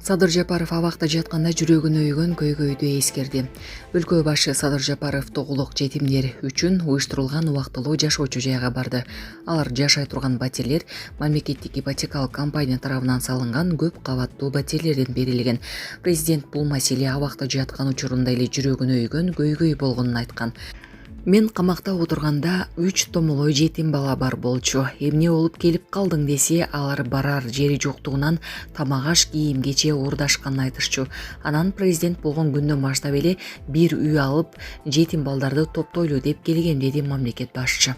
Садыр Жапаров абакта жатканда жүрөгүнө үйгөн көйгөйдү эскерди. Өлкө башы Садыр Жапаров тогулук жетимдер үчүн уюштурулган убактылуу жашоочу жайга барды. Алар жашай турган батирлер мамлекеттик ипотекалык компания тарабынан салынган көп кабаттуу батирлерден берилген. Президент бул маселе абакта жаткан учурунда эле жүрөгүнө үйгөн көйгөй болгонун айткан. Мен камакта отурганда 3 томолой жетим бала бар болчу. Эмне болуп келип калдың десе, алар барар жери жоктугунан тамак-аш, кийим-кече уурдашканын айтышчу. Анан президент болгон күндөн баштап эле бир үй алып, жетим балдарды топтойлу деп келген, деди мамлекет башчы.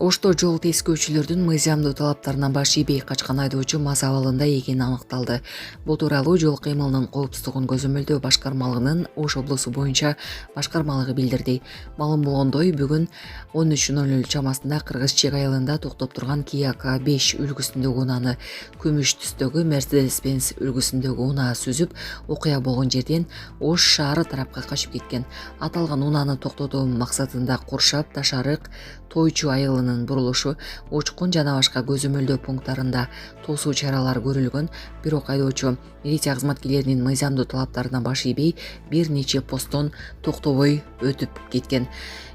Ошто жол тескөөчүлөрдүн мыйзамдуу талаптарынан баш ийбей качкан айдоочу мас абалында экени аныкталды. Бул тууралуу жол кыймылынын коопсуздугун көзөмөлдөө башкармалыгынын Ош облусу боюнча башкармалыгы билдирди. Маалым болгондой, бүгүн 13:00 чамасында Кыргыз Чек айылында токтоп турган Kia K5 үлгүсүндөгү унааны күмүш түстөгү Mercedes-Benz үлгүсүндөгү унаа сүзүп, окуя болгон жерден Ош шаары тарапка качып кеткен. Аталган унааны токтотуу максатында Куршап, Ташарык, Тойчу айылынын бурулушу, Учкун жана башка көзөмөлдөө пункттарында тосуу чаралары көрүлгөн, бирок айдоочу милиция кызматкерлеринин мыйзамдуу талаптарына баш ийбей бир нече посттон токтобой өтүп кеткен.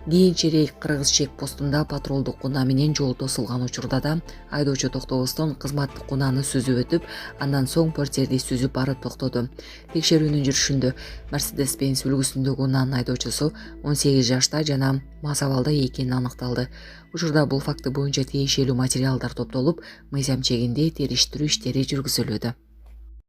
Кийинчерээк Кыргыз Чек постунда патрулдук унаа менен жол тосулган учурда да айдоочу токтобостон кызматтык унааны сүзүп өтүп, андан соң портерди сүзүп барып токтоду. Текшерүүнүн жүрүшүндө Mercedes-Benz үлгүсүндөгү унаанын айдоочусу 18 жашта жана мас абалда экени аныкталды. Учурда бул факты боюнча тиешелүү материалдар топтолуп, мыйзам чегинде териштирүү иштери жүргүзүлүүдө.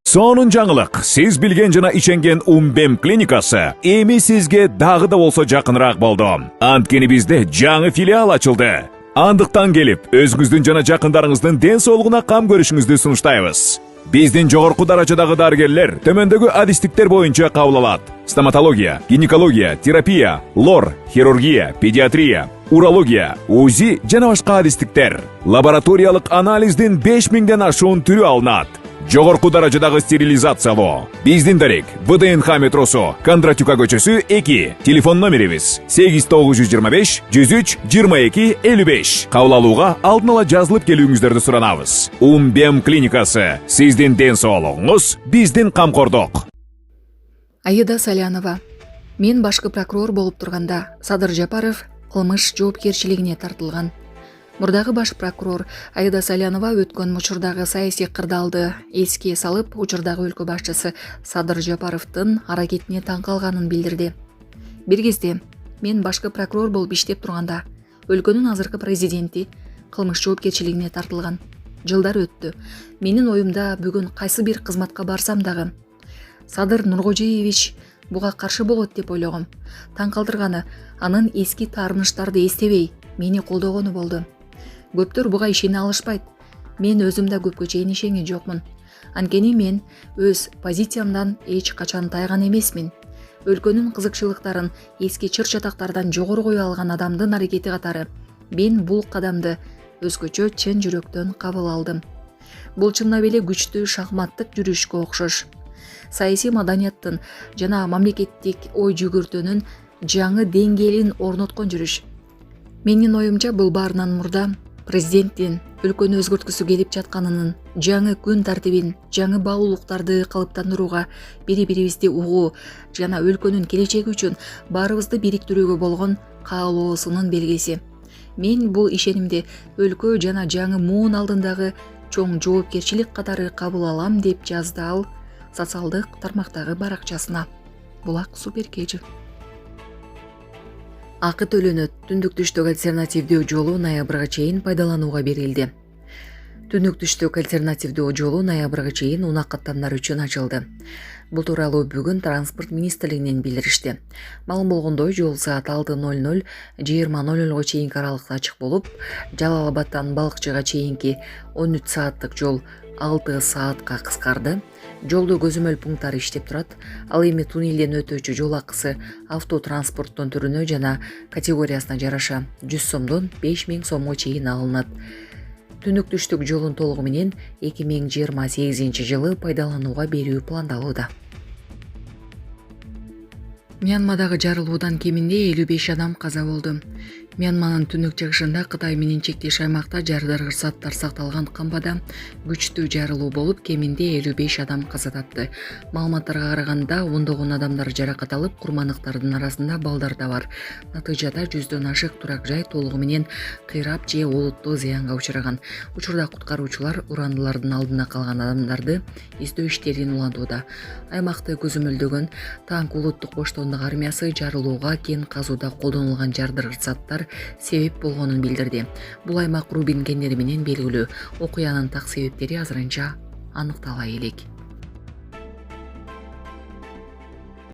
Сонун жаңылык. Сиз билген жана иченген Умбем клиникасы эми сизге дагы да болсо жакыныраак болду. Анткени бизде жаңы филиал ачылды. Андыктан келип, өзүңүздүн жана жакындарыңыздын ден соолугуна кам көрүшүңүздү сунуштайбыз. Биздин жогорку даражадагы дарыгерлер төмөндөгү адистиктер боюнча кабыл алат: стоматология, гинекология, терапия, лор, хирургия, педиатрия, урология, УЗИ жана башка адистиктер. Лабораториялык анализдин 5000ден ашуун түрү алынат. Жогорку даражадагы стерилизациялоо. Биздин дарек ВДНХ метросу, Кондратюка көчөсү 2. Телефон номерибиз 8925 103 22 55. Кабыл алууга алдын ала жазылып келүүңүздөрдү суранабыз. Умбем клиникасы. Сиздин ден соолугуңуз, биздин камкордук. Аида Салянова. Мен башкы прокурор болуп турганда Садыр Жапаров кылмыш жоопкерчилигине тартылган. Мурдагы баш прокурор Аида Салянова өткөн учурдагы саясий кырдаалды эске салып, учурдагы өлкө башчысы Садыр Жапаровдун аракетине таң калганын билдирди. Бир кезде мен башкы прокурор болуп иштеп турганда өлкөнүн азыркы президенти кылмыш жоопкерчилигине тартылган. Жылдар өттү. Менин оюмда бүгүн кайсы бир кызматка барсам дагы Садыр Нуркожоевич буга каршы болот деп ойлогом. Таң калтырганы, анын эски таарыныштарды эстебей мени колдогону болду. Көптөр буга ишене алышпайт. Мен өзүм да көпкө чейин ишенген жокмун. Анткени мен өз позициямдан эч качан тайган эмесмин. Өлкөнүн кызыкчылыктарын эски чыр-чатактардан жогору кое алган адамдын аракети катары мен бул кадамды өзгөчө чын жүрөктөн кабыл алдым. Бул чындап эле күчтүү шахматтык жүрүшкө окшош. Саясий маданияттын жана мамлекеттик ой жүгүртүүнүн жаңы деңгээлин орноткон жүрүш. Менин оюмча бул баарынан мурда президенттин өлкөнү өзгөрткүсү келип жатканынын, жаңы күн тартибин, жаңы баалуулуктарды калыптандырууга, бири-бирибизди угуу жана өлкөнүн келечеги үчүн баарыбызды бириктирүүгө болгон каалоосунун белгиси. Мен бул ишенимди өлкө жана жаңы муун алдындагы чоң жоопкерчилик катары кабыл алам, деп жазды ал социалдык тармактагы баракчасына. Булак Суперкежи. Акы төлөнөт. Түндүк түштүк альтернативдүү жолу ноябрга чейин пайдаланууга берилди. Түндүк түштүк альтернативдүү жолу ноябрга чейин унак каттамдар үчүн ачылды. Бул тууралуу бүгүн транспорт министрлигинен билдиришти. Маалым болгондой, жол саат 6:00 20:00 чейинки аралыкта ачык болуп, Жалал Абадтан Балыкчыга чейинки 13 сааттык жол 6 саатка кыскарды. Жолдо көзөмөл пункттары иштеп турат. Ал эми туннелден өтүүчү жол акысы автотранспорттун түрүнө жана категориясына жараша 100 сомдон 5000 сомго чейин алынат. Түндүк түштүк жолун толугу менен 2028 жылы пайдаланууга берүү пландалууда. Мьянмадагы жарылуудан кеминде 55 адам каза болду. Мьянманын түнүк чыгышында Кытай менен чектеш аймакта жарыдаргыч заттар сакталган камбада күчтүү жарылуу болуп, кеминде 55 адам каза тапты. Маалыматтарга караганда, ондогон адамдар жаракат алып, курмандыктардын арасында балдар да бар. Натыйжада 100дөн ашык турак жай толугу менен кыйрап же олуттуу зыянга учураган. Учурда куткаруучулар урандылардын алдында калган адамдарды издөө иштерин улантууда. Аймакты көзөмөлдөгөн Танк улуттук коштондук армиясы жарылууга кен казууда колдонулган жарыдаргыч заттар себеп болгонун билдирди. Бул аймак рубин кендери менен белгилүү. Окуянын так себептери азырынча аныктала элек.